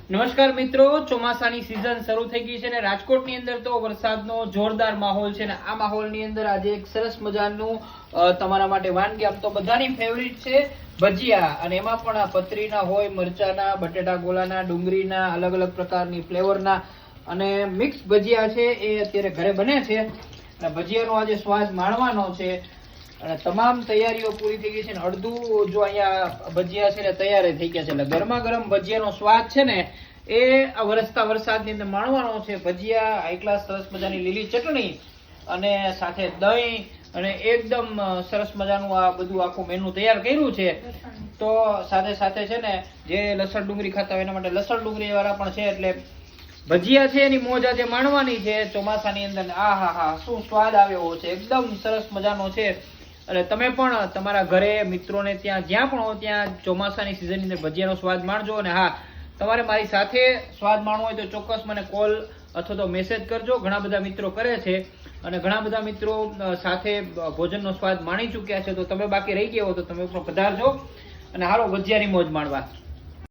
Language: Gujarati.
નમસ્કાર મિત્રો, ચોમાસાની સીઝન શરૂ થઈ ગઈ છે ને રાજકોટની અંદર તો વરસાદનો જોરદાર માહોલ છે ને આ માહોલની અંદર આજે એક સરસ મજાનું તમારા માટે વાનગી આમ તો બધાની ફેવરિટ છે ભજીયા, અને એમાં પણ આ પતરીના હોય, મરચાના, બટેટા ગોલાના, ડુંગળીના, અલગ અલગ પ્રકારની ફ્લેવરના અને મિક્સ ભજીયા છે એ અત્યારે ઘરે બને છે અને ભજીયાનો આજે સ્વાદ માણવાનો છે અને તમામ તૈયારીઓ પૂરી થઈ ગઈ છે ને અડધું જો અહીંયા ભજીયા છે ને તૈયાર થઈ ગયા છે એટલે ગરમા ગરમ ભજીયાનો સ્વાદ છે ને એ આ વરસતા વરસાદની અંદર માણવાનો છે। ભજીયા હાઈ ક્લાસ સરસ મજાની લીલી ચટણી અને સાથે દહીં અને એકદમ સરસ મજાનું આ બધું આખું મેનુ તૈયાર કર્યું છે। તો સાથે સાથે છે ને જે લસણ ડુંગળી ખાતા હોય એના માટે લસણ ડુંગળી વાળા પણ છે, એટલે ભજીયા છે એની મોજ આજે માણવાની છે ચોમાસાની અંદર। આ હા હા શું સ્વાદ આવ્યો છે, એકદમ સરસ મજાનો છે। એટલે તમે પણ તમારા ઘરે મિત્રોને ત્યાં જ્યાં પણ હો ત્યાં ચોમાસાની સિઝનની અંદર ભજીયાનો સ્વાદ માણજો। અને હા, તમારે મારી સાથે સ્વાદ માણવો હોય તો ચોક્કસ મને કોલ અથવા તો મેસેજ કરજો। ઘણા બધા મિત્રો કરે છે અને ઘણા બધા મિત્રો સાથે ભોજનનો સ્વાદ માણી ચૂક્યા છે, તો તમે બાકી રહી ગયા હો તો તમે પણ પધારજો અને હાલો ભજીયાની મોજ માણવા।